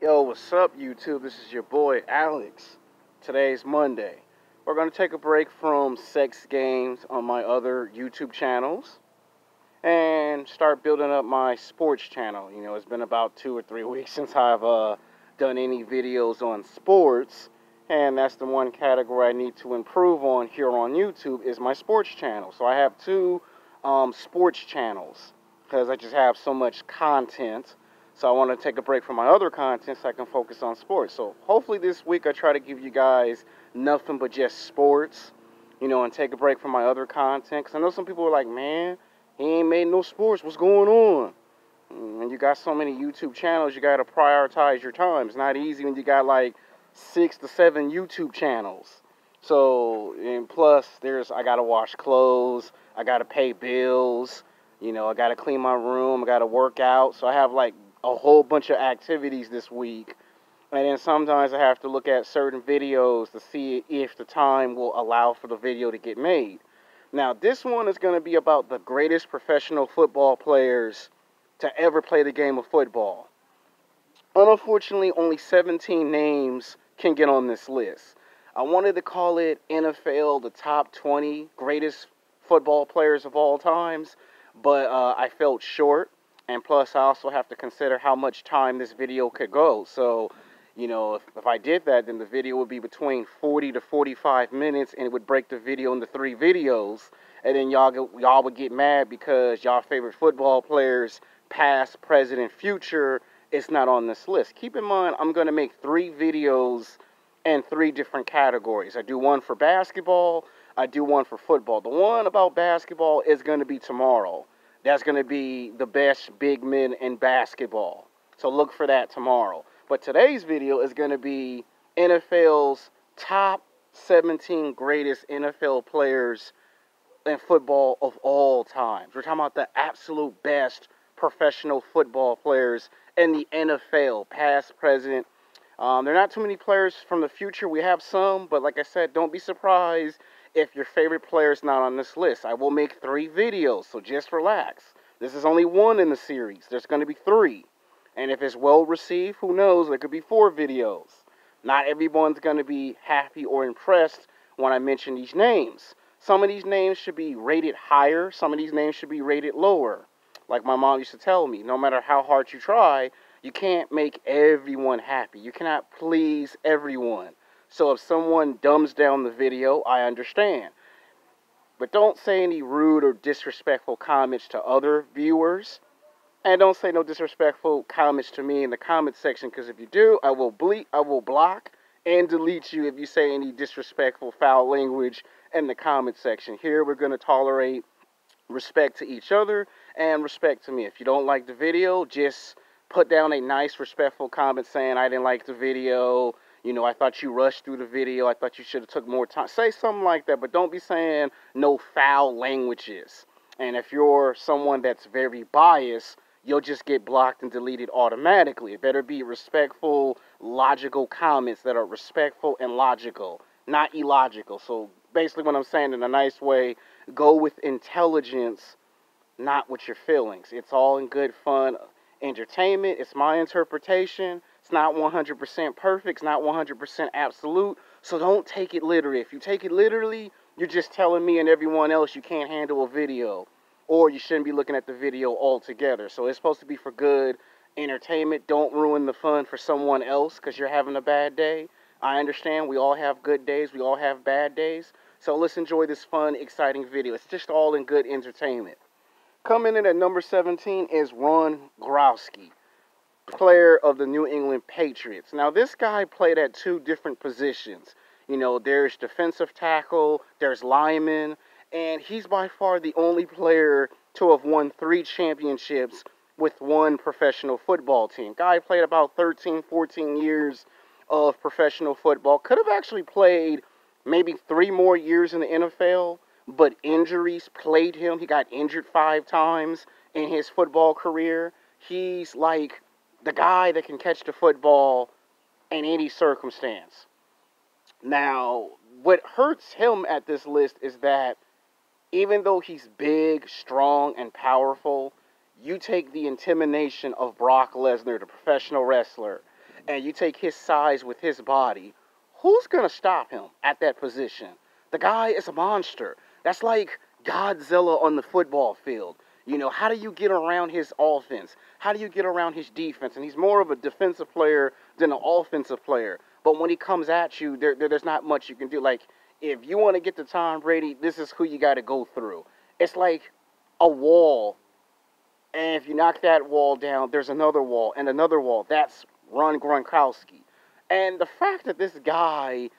Yo, what's up, YouTube? This is your boy, Alex. Today's Monday. We're going to take a break from sex games on my other YouTube channels and start building up my sports channel. You know, it's been about 2 or 3 weeks since I've done any videos on sports, and that's the one category I need to improve on here on YouTube is my sports channel. So I have two sports channels because I just have so much content. So I want to take a break from my other content so I can focus on sports. So hopefully this week I try to give you guys nothing but just sports, you know, and take a break from my other content. Because I know some people are like, man, he ain't made no sports. What's going on? And you got so many YouTube channels, you got to prioritize your time. It's not easy when you got like 6 to 7 YouTube channels. So, and plus, I got to wash clothes, I got to pay bills, you know, I got to clean my room, I got to work out. So I have like a whole bunch of activities this week. And then sometimes I have to look at certain videos to see if the time will allow for the video to get made. Now, this one is going to be about the greatest professional football players to ever play the game of football. Unfortunately, only 17 names can get on this list. I wanted to call it NFL, the top 20 greatest football players of all times, but I felt short. And plus, I also have to consider how much time this video could go. So, you know, if I did that, then the video would be between 40 to 45 minutes, and it would break the video into 3 videos. And then y'all would get mad because y'all favorite football players, past, present, and future, is not on this list. Keep in mind, I'm going to make 3 videos in 3 different categories. I do one for basketball, I do one for football. The one about basketball is going to be tomorrow. That's going to be the best big men in basketball. So look for that tomorrow. But today's video is going to be NFL's top 17 greatest NFL players in football of all times. We're talking about the absolute best professional football players in the NFL, past, present. There are not too many players from the future. We have some, but like I said, don't be surprised if your favorite player is not on this list. I will make 3 videos, so just relax. This is only 1 in the series. There's going to be 3. And if it's well received, who knows, there could be 4 videos. Not everyone's going to be happy or impressed when I mention these names. Some of these names should be rated higher. Some of these names should be rated lower. Like my mom used to tell me, no matter how hard you try, you can't make everyone happy. You cannot please everyone. So if someone dumbs down the video, I understand. But don't say any rude or disrespectful comments to other viewers. And don't say no disrespectful comments to me in the comment section, because if you do, I will block and delete you if you say any disrespectful, foul language in the comment section. Here we're going to tolerate respect to each other and respect to me. If you don't like the video, just put down a nice, respectful comment saying I didn't like the video. You know, I thought you rushed through the video. I thought you should have took more time. Say something like that, but don't be saying no foul languages. And if you're someone that's very biased, you'll just get blocked and deleted automatically. It better be respectful, logical comments that are respectful and logical, not illogical. So basically what I'm saying in a nice way, go with intelligence, not with your feelings. It's all in good fun entertainment. It's my interpretation. It's not 100% perfect. It's not 100% absolute. So don't take it literally. If you take it literally, you're just telling me and everyone else you can't handle a video, or you shouldn't be looking at the video altogether. So it's supposed to be for good entertainment. Don't ruin the fun for someone else because you're having a bad day. I understand we all have good days. We all have bad days. So let's enjoy this fun, exciting video. It's just all in good entertainment. Coming in at number 17 is Gronkowski, player of the New England Patriots. Now, this guy played at 2 different positions. You know, there's defensive tackle, there's lineman, and he's by far the only player to have won 3 championships with 1 professional football team. Guy played about 13, 14 years of professional football. Could have actually played maybe 3 more years in the NFL, but injuries played him. He got injured 5 times in his football career. He's like the guy that can catch the football in any circumstance. Now, what hurts him at this list is that even though he's big, strong, and powerful, you take the intimidation of Brock Lesnar, the professional wrestler, and you take his size with his body, who's going to stop him at that position? The guy is a monster. That's like Godzilla on the football field. You know, how do you get around his offense? How do you get around his defense? And he's more of a defensive player than an offensive player. But when he comes at you, there's not much you can do. Like, if you want to get to Tom Brady, this is who you got to go through. It's like a wall. And if you knock that wall down, there's another wall and another wall. That's Gronkowski. And the fact that this guy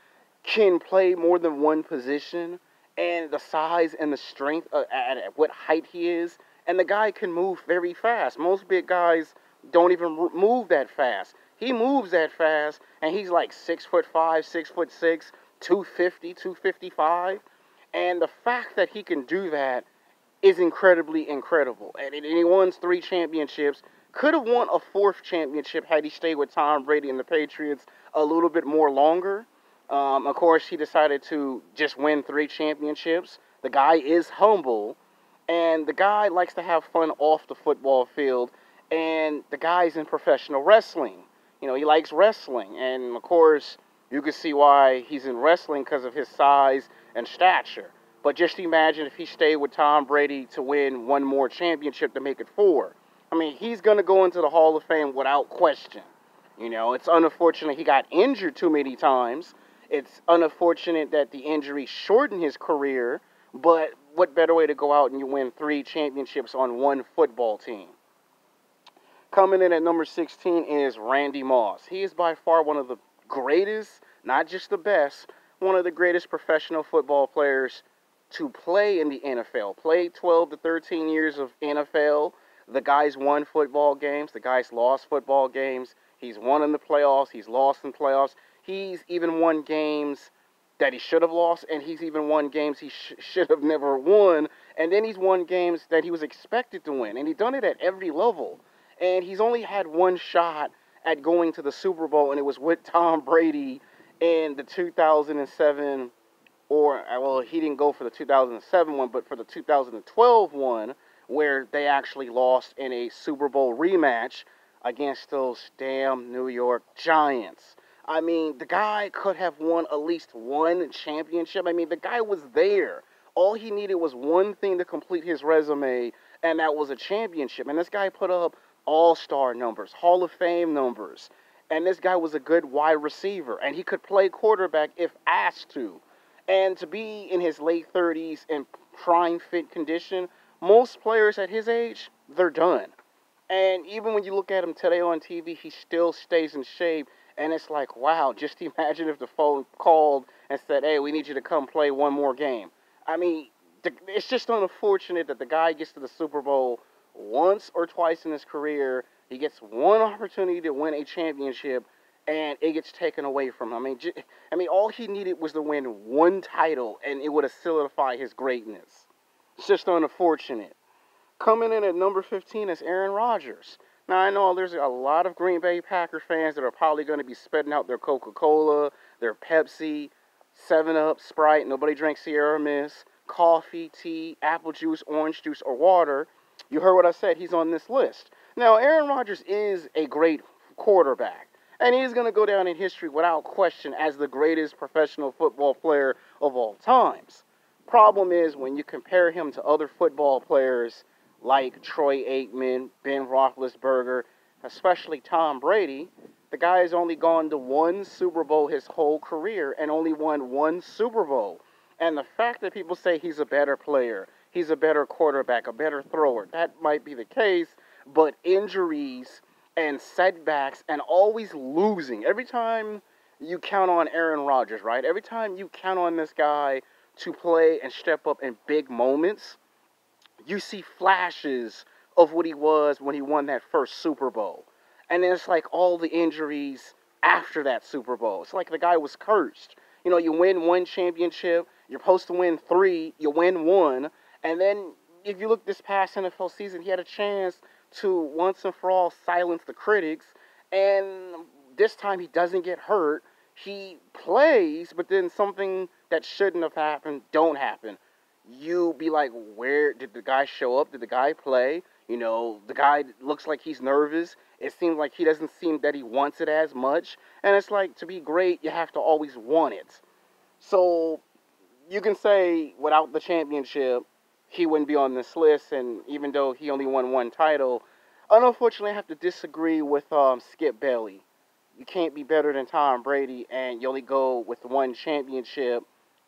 can play more than one position, and the size and the strength at what height he is, and the guy can move very fast. Most big guys don't even move that fast. He moves that fast, and he's like 6'5", 6'6", 250, 255. And the fact that he can do that is incredibly incredible. And he won 3 championships. Could have won a 4th championship had he stayed with Tom Brady and the Patriots a little bit more longer. Of course, he decided to just win 3 championships. The guy is humble, and the guy likes to have fun off the football field, and the guy's in professional wrestling. You know, he likes wrestling, and of course, you can see why he's in wrestling because of his size and stature. But just imagine if he stayed with Tom Brady to win 1 more championship to make it 4. I mean, he's going to go into the Hall of Fame without question. You know, it's unfortunate he got injured too many times. It's unfortunate that the injury shortened his career, but what better way to go out and you win 3 championships on 1 football team? Coming in at number 16 is Randy Moss. He is by far one of the greatest, not just the best, one of the greatest professional football players to play in the NFL. Played 12 to 13 years of NFL. The guy's won football games. The guy's lost football games. He's won in the playoffs. He's lost in playoffs. He's even won games that he should have lost, and he's even won games he should have never won. And then he's won games that he was expected to win. And he's done it at every level. And he's only had 1 shot at going to the Super Bowl, and it was with Tom Brady in the 2007, he didn't go for the 2007 one, but for the 2012 one, where they actually lost in a Super Bowl rematch against those damn New York Giants. I mean, the guy could have won at least 1 championship. I mean, the guy was there. All he needed was 1 thing to complete his resume, and that was a championship. And this guy put up all-star numbers, Hall of Fame numbers. And this guy was a good wide receiver, and he could play quarterback if asked to. And to be in his late 30s in prime fit condition, most players at his age, they're done. And even when you look at him today on TV, he still stays in shape. And it's like, wow, just imagine if the phone called and said, hey, we need you to come play 1 more game. I mean, it's just unfortunate that the guy gets to the Super Bowl once or twice in his career. He gets 1 opportunity to win a championship, and it gets taken away from him. I mean, all he needed was to win 1 title, and it would have solidified his greatness. It's just unfortunate. Coming in at number 15 is Aaron Rodgers. Now, I know there's a lot of Green Bay Packer fans that are probably going to be spitting out their Coca-Cola, their Pepsi, 7-Up, Sprite. Nobody drinks Sierra Mist, coffee, tea, apple juice, orange juice, or water. You heard what I said. He's on this list. Now, Aaron Rodgers is a great quarterback, and he's going to go down in history without question as the greatest professional football player of all times. Problem is, when you compare him to other football players like Troyaikman, Ben Roethlisberger, especially Tom Brady, the guy has only gone to 1 Super Bowl his whole career and only won 1 Super Bowl. And the fact that people say he's a better player, he's a better quarterback, a better thrower, that might be the case, but injuries and setbacks and always losing. Every time you count on Aaron Rodgers, right? Every time you count on this guy to play and step up in big moments, you see flashes of what he was when he won that first Super Bowl. And it's like all the injuries after that Super Bowl. It's like the guy was cursed. You know, you win 1 championship, you're supposed to win 3, you win 1, and then if you look this past NFL season, he had a chance to once and for all silence the critics, and this time he doesn't get hurt. He plays, but then something that shouldn't have happened don't happen. You be like, where did the guy show up? Did the guy play? You know, the guy looks like he's nervous. It seems like he doesn't seem that he wants it as much. And it's like, to be great, you have to always want it. So you can say without the championship, he wouldn't be on this list. And even though he only won one title, unfortunately, I have to disagree with Skip Bailey. You can't be better than Tom Brady, and you only go with one championship,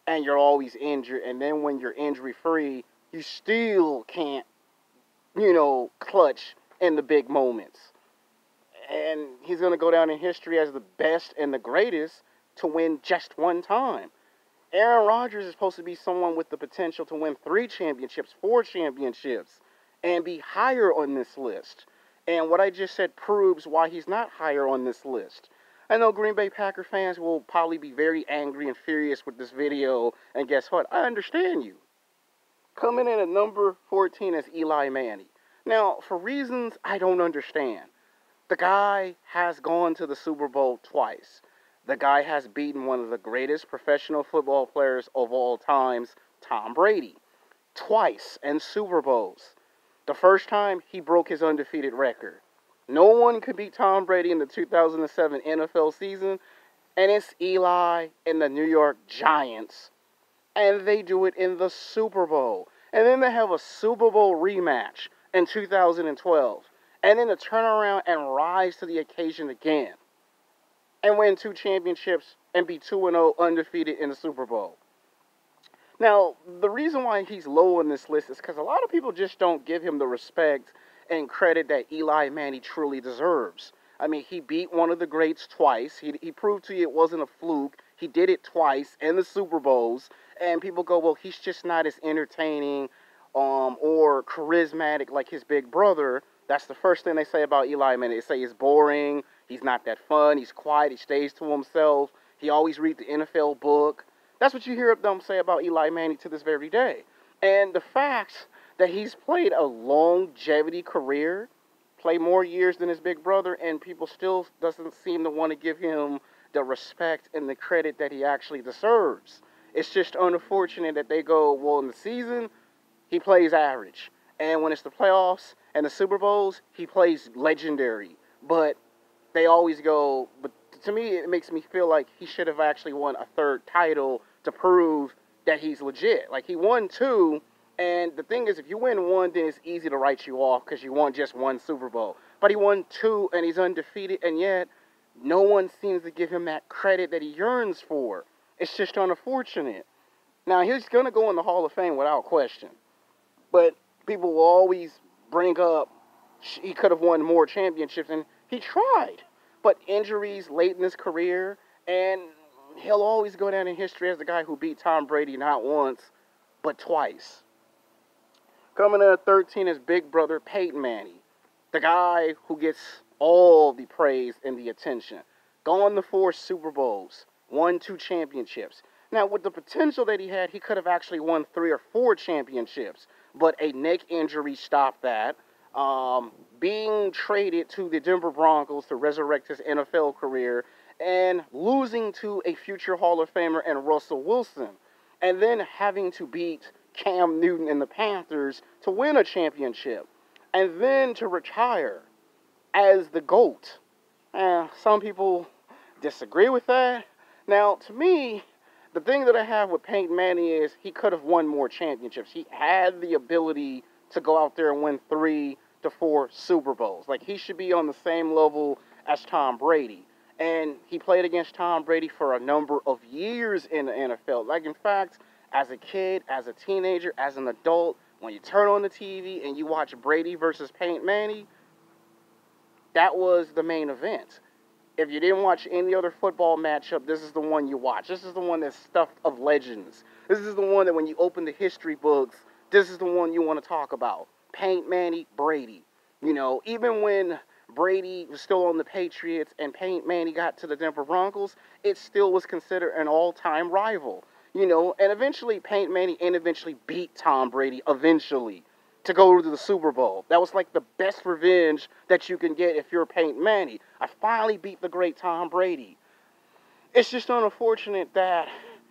and you're always injured. And then when you're injury-free, you still can't, clutch in the big moments. And he's going to go down in history as the best and the greatest to win just one time. Aaron Rodgers is supposed to be someone with the potential to win 3 championships, 4 championships, and be higher on this list. And what I just said proves why he's not higher on this list. I know Green Bay Packer fans will probably be very angry and furious with this video, and guess what? I understand you. Coming in at number 14 is Eli Manning. Now, for reasons I don't understand, the guy has gone to the Super Bowl twice. The guy has beaten one of the greatest professional football players of all times, Tom Brady, twice in Super Bowls. The first time, he broke his undefeated record. No one could beat Tom Brady in the 2007 NFL season, and it's Eli and the New York Giants. And they do it in the Super Bowl. And then they have a Super Bowl rematch in 2012. And then to turn around and rise to the occasion again. And win 2 championships and be 2-0 undefeated in the Super Bowl. Now, the reason why he's low on this list is because a lot of people just don't give him the respect and credit that Eli Manning truly deserves. I mean, he beat one of the greats twice. He proved to you it wasn't a fluke. He did it twice in the Super Bowls. And people go, well, he's just not as entertaining or charismatic like his big brother. That's the first thing they say about Eli Manning. They say he's boring. He's not that fun. He's quiet. He stays to himself. He always reads the NFL book. That's what you hear them say about Eli Manning to this very day. And the fact that he's played a longevity career, played more years than his big brother, and people still doesn't seem to want to give him the respect and the credit that he actually deserves. It's just unfortunate that they go, well, in the season, he plays average. And when it's the playoffs and the Super Bowls, he plays legendary. But they always go, but to me, it makes me feel like he should have actually won a 3rd title to prove that he's legit. Like, he won 2, and the thing is, if you win 1, then it's easy to write you off because you won just 1 Super Bowl. But he won 2, and he's undefeated, and yet no one seems to give him that credit that he yearns for. It's just unfortunate. Now, he's going to go in the Hall of Fame without question. But people will always bring up he could have won more championships, and he tried. But injuries late in his career, and he'll always go down in history as the guy who beat Tom Brady not once, but twice. Coming in at 13 is big brother Peyton Manning, the guy who gets all the praise and the attention. Gone to 4 Super Bowls, won 2 championships. Now, with the potential that he had, he could have actually won 3 or 4 championships, but a neck injury stopped that. Being traded to the Denver Broncos to resurrect his NFL career, and losing to a future Hall of Famer and Russell Wilson, and then having to beat Cam Newton and the Panthers to win a championship, and then to retire as the GOAT. Some people disagree with that. Now, to me, the thing that I have with Peyton Manning is he could have won more championships. He had the ability to go out there and win 3 to 4 Super Bowls. Like, he should be on the same level as Tom Brady. And he played against Tom Brady for a number of years in the NFL. Like, in fact, as a kid, as a teenager, as an adult, when you turn on the TV and you watch Brady versus Peyton Manning, that was the main event. If you didn't watch any other football matchup, this is the one you watch. This is the one that's stuffed of legends. This is the one that when you open the history books, this is the one you want to talk about. Peyton Manning, Brady. You know, even when Brady was still on the Patriots and Peyton Manning got to the Denver Broncos, it still was considered an all-time rival. You know, and eventually Peyton Manning eventually beat Tom Brady eventually to go to the Super Bowl. That was like the best revenge that you can get if you're Peyton Manning. I finally beat the great Tom Brady. It's just unfortunate that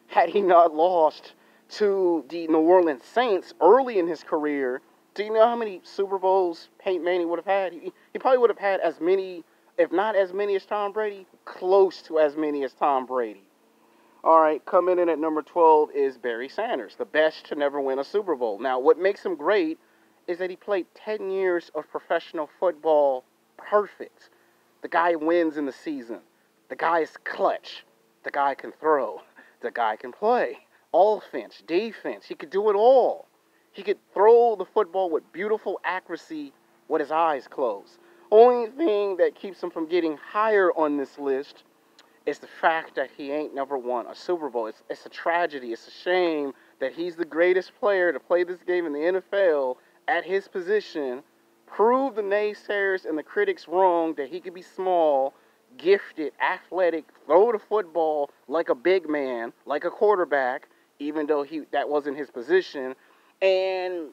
had he not lost to the New Orleans Saints early in his career, Do you know how many Super Bowls Peyton Manning would have had? He probably would have had as many, if not as many as Tom Brady, close to as many as Tom Brady. All right, coming in at number 12 is Barry Sanders, the best to never win a Super Bowl. Now, what makes him great is that he played 10 years of professional football perfect. The guy wins in the season. The guy is clutch. The guy can throw. The guy can play. Offense, defense, he could do it all. He could throw the football with beautiful accuracy with his eyes closed. Only thing that keeps him from getting higher on this list is the fact that he ain't never won a Super Bowl. It's a tragedy. It's a shame that he's the greatest player to play this game in the NFL at his position, prove the naysayers and the critics wrong that he could be small, gifted, athletic, throw the football like a big man, like a quarterback, even though that wasn't his position, and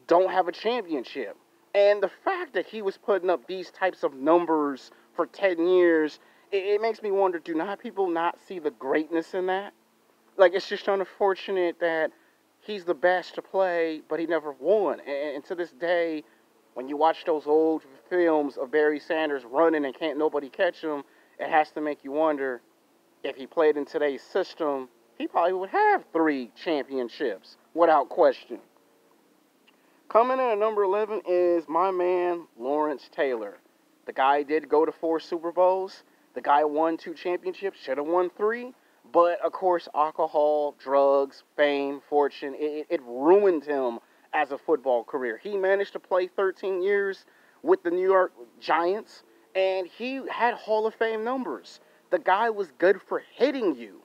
don't have a championship. And the fact that he was putting up these types of numbers for 10 years, it makes me wonder, do not people not see the greatness in that? Like, it's just unfortunate that he's the best to play, but he never won. And to this day, when you watch those old films of Barry Sanders running and can't nobody catch him, it has to make you wonder, if he played in today's system, he probably would have 3 championships, without question. Coming in at number 11 is my man, Lawrence Taylor. The guy did go to 4 Super Bowls. The guy won 2 championships, should have won 3. But, of course, alcohol, drugs, fame, fortune, it ruined him as a football career. He managed to play 13 years with the New York Giants, and he had Hall of Fame numbers. The guy was good for hitting you.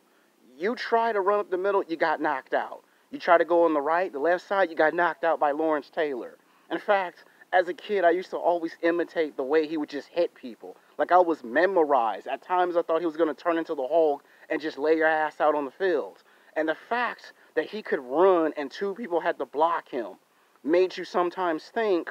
You try to run up the middle, you got knocked out. You try to go on the right, the left side, you got knocked out by Lawrence Taylor. In fact, as a kid, I used to always imitate the way he would just hit people. Like, I was memorized. At times, I thought he was going to turn into the Hulk and just lay your ass out on the field. And the fact that he could run and 2 people had to block him made you sometimes think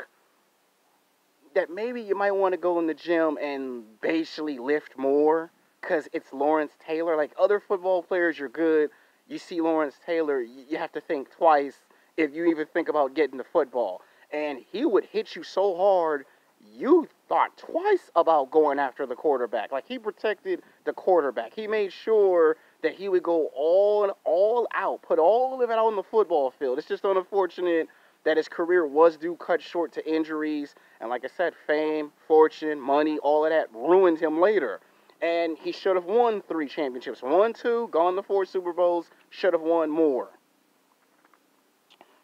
that maybe you might want to go in the gym and basically lift more because it's Lawrence Taylor. Like, other football players, you're good. You see Lawrence Taylor, you have to think twice if you even think about getting the football. And he would hit you so hard, you thought twice about going after the quarterback. Like, he protected the quarterback. He made sure that he would go all out, put all of it out on the football field. It's just unfortunate that his career was due cut short to injuries. And like I said, fame, fortune, money, all of that ruined him later. And he should have won 3 championships. Won 2, gone to 4 Super Bowls, should have won more.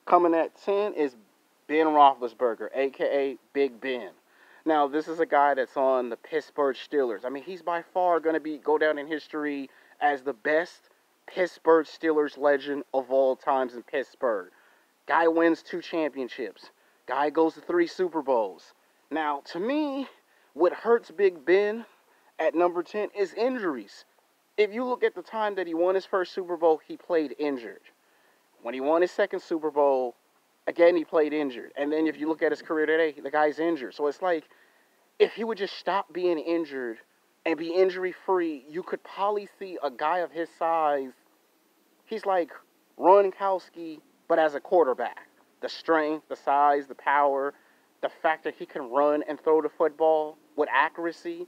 Coming at 10 is Ben Roethlisberger, a.k.a. Big Ben. Now, this is a guy that's on the Pittsburgh Steelers. I mean, he's by far going to go down in history as the best Pittsburgh Steelers legend of all times in Pittsburgh. Guy wins 2 championships. Guy goes to 3 Super Bowls. Now, to me, what hurts Big Ben at number 10 is injuries. If you look at the time that he won his first Super Bowl, he played injured. When he won his second Super Bowl, again, he played injured. And then if you look at his career today, the guy's injured. So it's like, if he would just stop being injured and be injury-free, you could probably see a guy of his size. He's like Gronkowski, but as a quarterback. The strength, the size, the power, the fact that he can run and throw the football with accuracy,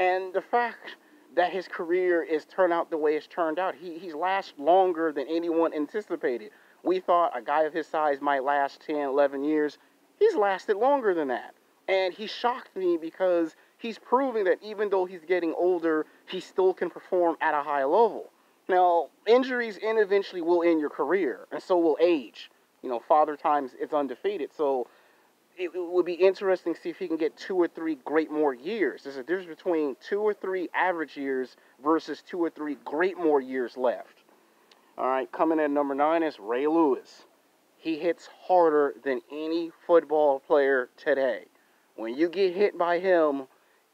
and the fact that his career is turned out the way it's turned out. He's lasted longer than anyone anticipated. We thought a guy of his size might last 10, 11 years. He's lasted longer than that. And he shocked me because he's proving that even though he's getting older, he still can perform at a high level. Now, injuries eventually will end your career, and so will age. You know, Father Times is undefeated. So it would be interesting to see if he can get 2 or 3 great more years. There's a difference between 2 or 3 average years versus 2 or 3 great more years left. All right, coming in number 9 is Ray Lewis. He hits harder than any football player today. When you get hit by him,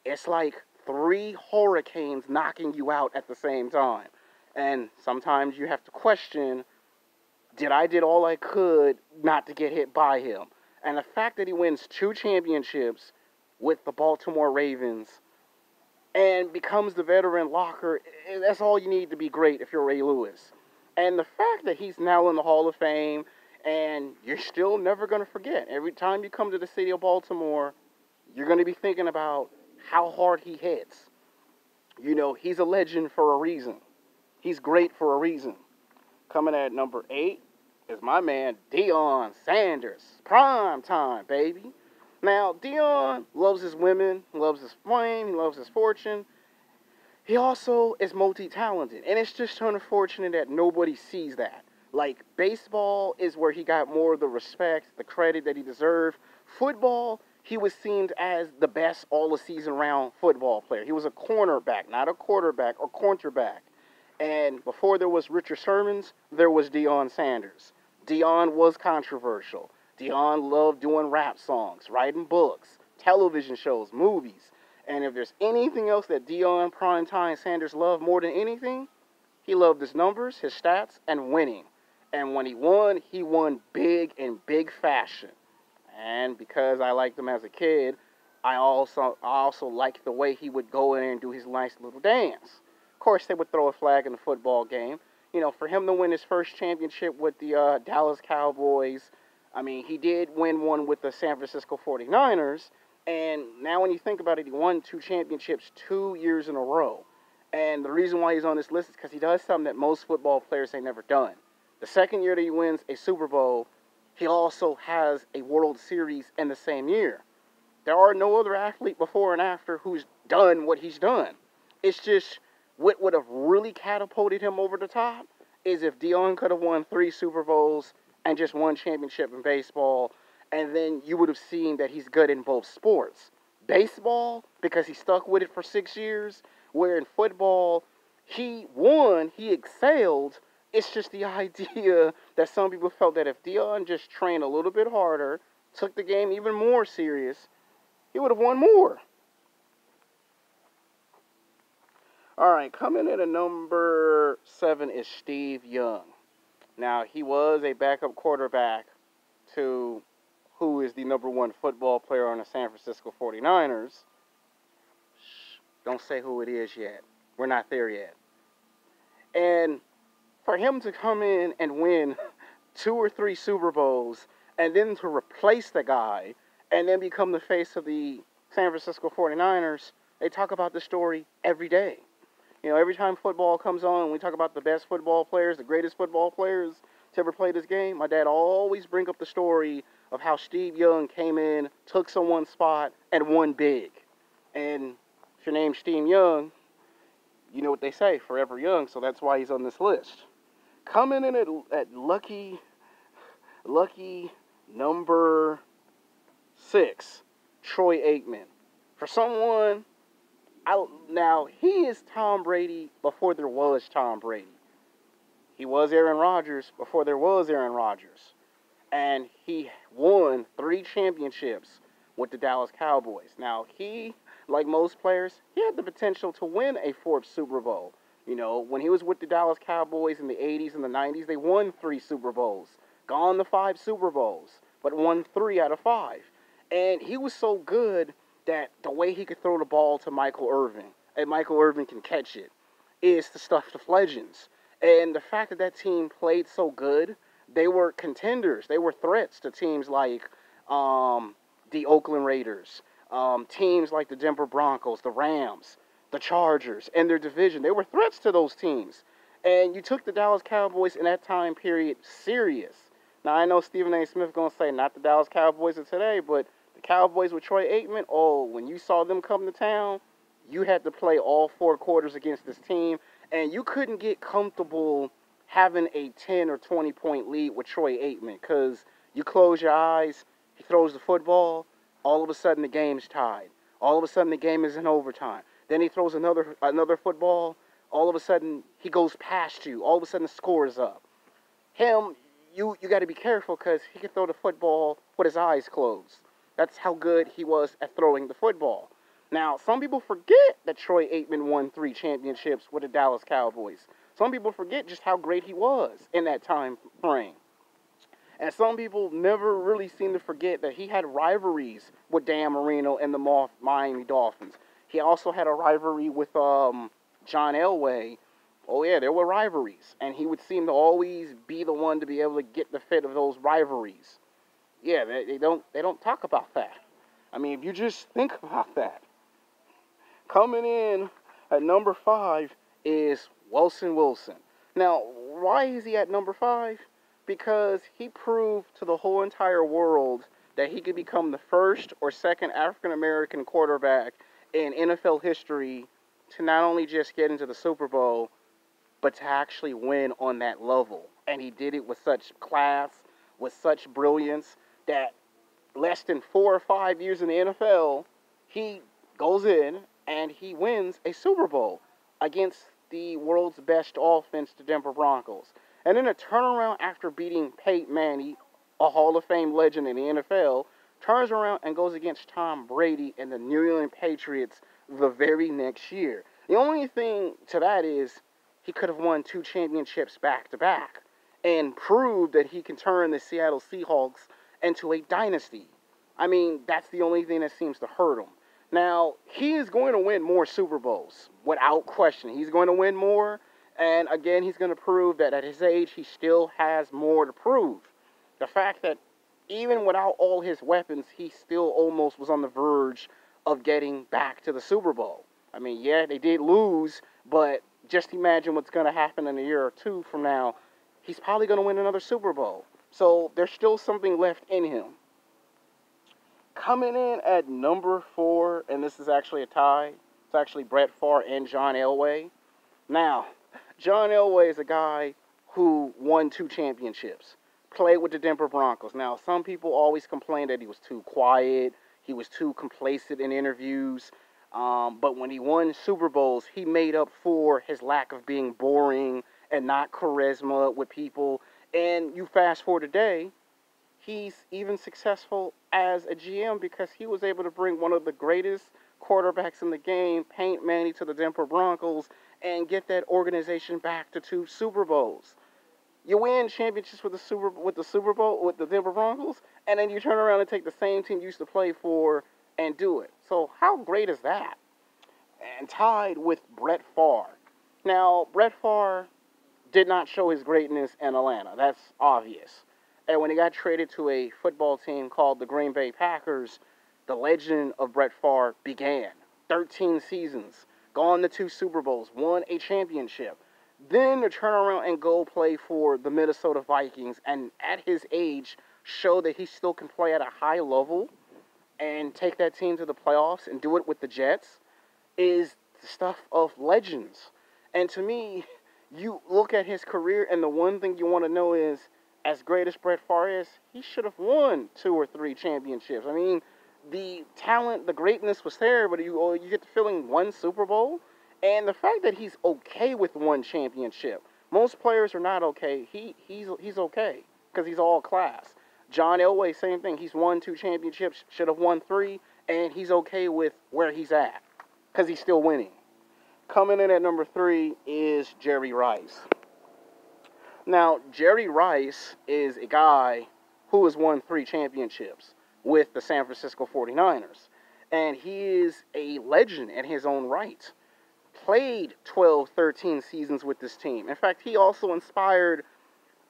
it's like 3 hurricanes knocking you out at the same time. And sometimes you have to question, did I did all I could not to get hit by him? And the fact that he wins 2 championships with the Baltimore Ravens and becomes the veteran locker, that's all you need to be great if you're Ray Lewis. And the fact that he's now in the Hall of Fame And you're still never going to forget. Every time you come to the city of Baltimore, you're going to be thinking about how hard he hits. You know, he's a legend for a reason. He's great for a reason. Coming at number 8 is my man, Deion Sanders. Prime time, baby. Now, Deion loves his women, loves his fame, he loves his fortune. He also is multi-talented, and it's just unfortunate that nobody sees that. Like, baseball is where he got more of the respect, the credit that he deserved. Football, he was seen as the best all-season round football player. He was a cornerback, not a quarterback or cornerback. And before there was Richard Sherman's, there was Deion Sanders. Deion was controversial. Deion loved doing rap songs, writing books, television shows, movies. And if there's anything else that Deion Primetime Sanders loved more than anything, he loved his numbers, his stats, and winning. And when he won big in big fashion. And because I liked him as a kid, I also liked the way he would go in and do his nice little dance. Of course, they would throw a flag in the football game. You know, for him to win his first championship with the Dallas Cowboys, I mean, he did win one with the San Francisco 49ers. And now when you think about it, he won 2 championships 2 years in a row. And the reason why he's on this list is because he does something that most football players ain't never done. The second year that he wins a Super Bowl, he also has a World Series in the same year. There are no other athlete before and after who's done what he's done. It's just what would have really catapulted him over the top is if Deion could have won 3 Super Bowls and just 1 championship in baseball, and then you would have seen that he's good in both sports. Baseball, because he stuck with it for 6 years, where in football, he won, he excelled. It's just the idea that some people felt that if Deion just trained a little bit harder, took the game even more serious, he would have won more. All right, coming in at number 7 is Steve Young. Now, he was a backup quarterback to who is the number 1 football player on the San Francisco 49ers. Shh, don't say who it is yet. We're not there yet. And for him to come in and win 2 or 3 Super Bowls and then to replace the guy and then become the face of the San Francisco 49ers, they talk about this story every day. You know, every time football comes on and we talk about the best football players, the greatest football players to ever play this game, my dad always bring up the story of how Steve Young came in, took someone's spot, and won big. And if your name's Steve Young, you know what they say, forever young, so that's why he's on this list. Coming in at lucky number 6, Troy Aikman. For someone, now he is Tom Brady before there was Tom Brady. He was Aaron Rodgers before there was Aaron Rodgers. And he won 3 championships with the Dallas Cowboys. Now, he, like most players, he had the potential to win a 4th Super Bowl. You know, when he was with the Dallas Cowboys in the 80s and the 90s, they won 3 Super Bowls. Gone to 5 Super Bowls, but won 3 out of 5. And he was so good that the way he could throw the ball to Michael Irvin, and Michael Irvin can catch it, is the stuff of legends. And the fact that that team played so good, they were contenders. They were threats to teams like the Oakland Raiders, teams like the Denver Broncos, the Rams, the Chargers, and their division. They were threats to those teams. And you took the Dallas Cowboys in that time period serious. Now, I know Stephen A. Smith going to say not the Dallas Cowboys of today, but the Cowboys with Troy Aikman, oh, when you saw them come to town, you had to play all 4 quarters against this team, and you couldn't get comfortable having a 10 or 20 point lead with Troy Aikman because you close your eyes, he throws the football, all of a sudden the game's tied. All of a sudden the game is in overtime. Then he throws another football, all of a sudden he goes past you. All of a sudden the score is up. Him, you got to be careful because he can throw the football with his eyes closed. That's how good he was at throwing the football. Now, some people forget that Troy Aikman won 3 championships with the Dallas Cowboys. Some people forget just how great he was in that time frame. And some people never really seem to forget that he had rivalries with Dan Marino and the Miami Dolphins. He also had a rivalry with John Elway Oh yeah, there were rivalries, and he would seem to always be the one to be able to get the fit of those rivalries. Yeah, they don't talk about that. I mean, if you just think about that, coming in at number 5 is Wilson. Now, why is he at number 5? Because he proved to the whole entire world that he could become the first or second African American quarterback in NFL history to not only just get into the Super Bowl, but to actually win on that level. And he did it with such class, with such brilliance, that less than 4 or 5 years in the NFL, he goes in and he wins a Super Bowl against the world's best offense, the Denver Broncos. And then a turnaround after beating Peyton Manning, a Hall of Fame legend in the NFL, turns around and goes against Tom Brady and the New England Patriots the very next year. The only thing to that is he could have won 2 championships back to back and proved that he can turn the Seattle Seahawks into a dynasty. I mean, that's the only thing that seems to hurt him. Now, he is going to win more Super Bowls, without question. He's going to win more, and again, he's going to prove that at his age, he still has more to prove. The fact that even without all his weapons, he still almost was on the verge of getting back to the Super Bowl. I mean, yeah, they did lose, but just imagine what's going to happen in a year or 2 from now. He's probably going to win another Super Bowl. So there's still something left in him. Coming in at number 4, and this is actually a tie. It's actually Brett Favre and John Elway. Now, John Elway is a guy who won 2 championships, played with the Denver Broncos. Now, some people always complain that he was too quiet, he was too complacent in interviews. But when he won Super Bowls, he made up for his lack of being boring and not charisma with people. And you fast forward today, he's even successful as a GM because he was able to bring one of the greatest quarterbacks in the game, Peyton Manning, to the Denver Broncos and get that organization back to 2 Super Bowls. You win championships with the Super Bowl with the Denver Broncos, and then you turn around and take the same team you used to play for and do it. So how great is that? And tied with Brett Favre. Now, Brett Favre did not show his greatness in Atlanta. That's obvious. And when he got traded to a football team called the Green Bay Packers, the legend of Brett Favre began. 13 seasons, gone to 2 Super Bowls, won a championship. Then to turn around and go play for the Minnesota Vikings, and at his age, show that he still can play at a high level and take that team to the playoffs and do it with the Jets, is the stuff of legends. And to me, you look at his career, and the one thing you want to know is, as great as Brett Favre is, he should have won 2 or 3 championships. I mean, the talent, the greatness was there, but you get the feeling 1 Super Bowl. And the fact that he's okay with 1 championship. Most players are not okay. He's okay because he's all class. John Elway, same thing. He's won 2 championships, should have won 3, and he's okay with where he's at because he's still winning. Coming in at number 3 is Jerry Rice. Now, Jerry Rice is a guy who has won 3 championships with the San Francisco 49ers. And he is a legend in his own right. Played 12, 13 seasons with this team. In fact, he also inspired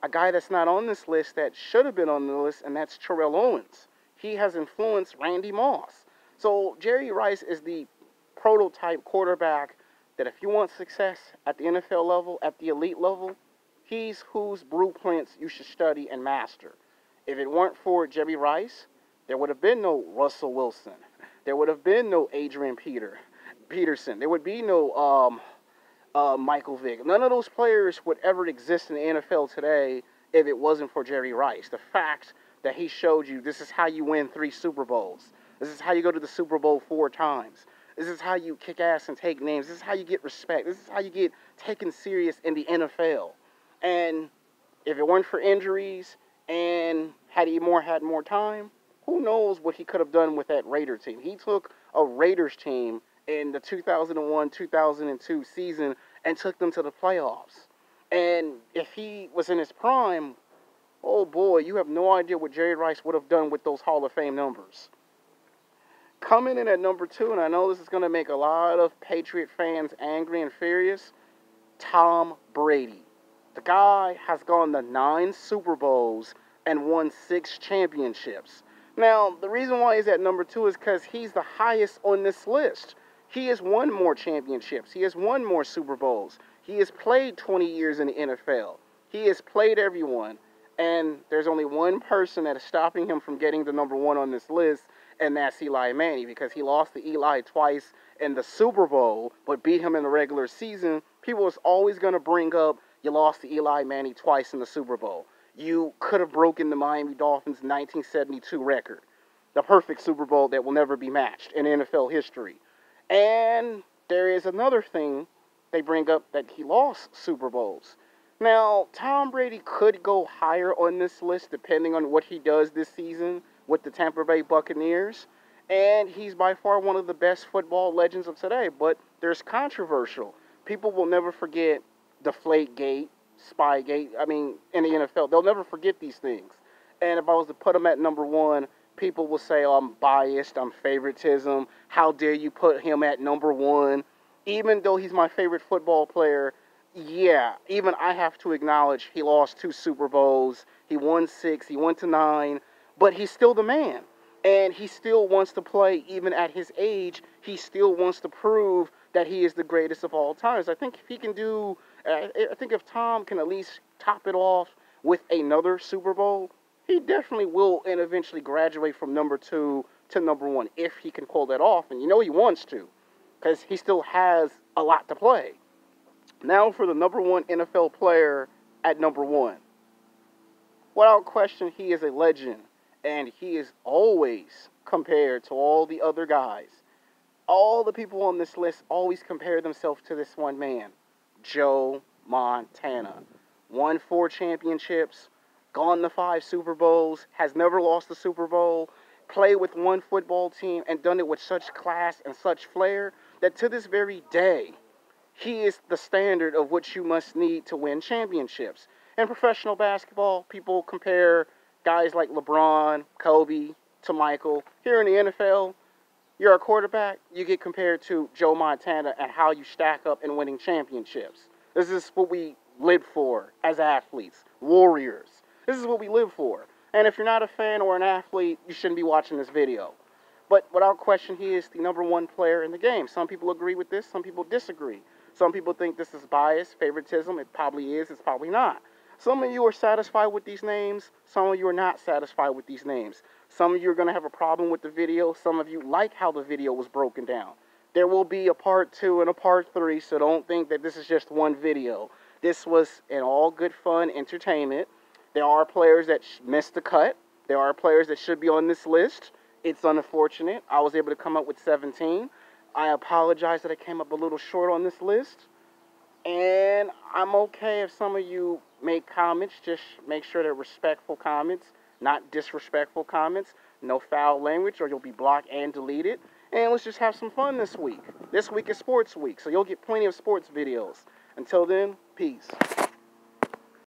a guy that's not on this list that should have been on the list, and that's Terrell Owens. He has influenced Randy Moss. So Jerry Rice is the prototype quarterback that if you want success at the NFL level, at the elite level, he's whose blueprints you should study and master. If it weren't for Jerry Rice, there would have been no Russell Wilson. There would have been no Adrian Peterson. There would be no Michael Vick. None of those players would ever exist in the NFL today if it wasn't for Jerry Rice. The fact that he showed you this is how you win 3 Super Bowls. This is how you go to the Super Bowl 4 times. This is how you kick ass and take names. This is how you get respect. This is how you get taken serious in the NFL. And if it weren't for injuries and had he had more time, who knows what he could have done with that Raider team. He took a Raiders team in the 2001-2002 season and took them to the playoffs. And if he was in his prime, oh boy, you have no idea what Jerry Rice would have done with those Hall of Fame numbers. Coming in at number 2, and I know this is going to make a lot of Patriot fans angry and furious, Tom Brady. The guy has gone to 9 Super Bowls and won 6 championships. Now, the reason why he's at number 2 is because he's the highest on this list. He has won more championships. He has won more Super Bowls. He has played 20 years in the NFL. He has played everyone. And there's only one person that is stopping him from getting the number 1 on this list, and that's Eli Manning, because he lost to Eli twice in the Super Bowl, but beat him in the regular season. People is always going to bring up, you lost to Eli Manning twice in the Super Bowl. You could have broken the Miami Dolphins' 1972 record, the perfect Super Bowl that will never be matched in NFL history. And there is another thing they bring up, that he lost Super Bowls. Now, Tom Brady could go higher on this list depending on what he does this season with the Tampa Bay Buccaneers. And he's by far one of the best football legends of today. But there's controversial. People will never forget Deflategate, Spygate. I mean, in the NFL, they'll never forget these things. And if I was to put him at number 1, people will say, oh, I'm biased, I'm favoritism. How dare you put him at number 1? Even though he's my favorite football player, yeah, even I have to acknowledge he lost 2 Super Bowls. He won 6, he went to 9, but he's still the man. And he still wants to play, even at his age. He still wants to prove that he is the greatest of all times. I think if he can do, I think if Tom can at least top it off with another Super Bowl, he definitely will and eventually graduate from number 2 to number 1, if he can pull that off. And you know he wants to, because he still has a lot to play. Now for the number 1 NFL player at number 1. Without question, he is a legend, and he is always compared to all the other guys. All the people on this list always compare themselves to this one man, Joe Montana. Won 4 championships, gone to 5 Super Bowls, has never lost a Super Bowl, played with one football team, and done it with such class and such flair that to this very day, he is the standard of what you must need to win championships. In professional basketball, people compare guys like LeBron, Kobe, to Michael. Here in the NFL, you're a quarterback, you get compared to Joe Montana and how you stack up in winning championships. This is what we live for as athletes, warriors. This is what we live for. And if you're not a fan or an athlete, you shouldn't be watching this video. But without question, he is the number 1 player in the game. Some people agree with this, some people disagree. Some people think this is bias, favoritism. It probably is, it's probably not. Some of you are satisfied with these names. Some of you are not satisfied with these names. Some of you are going to have a problem with the video. Some of you like how the video was broken down. There will be a part 2 and a part 3, so don't think that this is just one video. This was an all good fun entertainment. There are players that missed the cut. There are players that should be on this list. It's unfortunate. I was able to come up with 17. I apologize that I came up a little short on this list. And I'm okay if some of you make comments. Just make sure they're respectful comments, not disrespectful comments. No foul language or you'll be blocked and deleted. And let's just have some fun this week. This week is sports week, so you'll get plenty of sports videos. Until then, peace.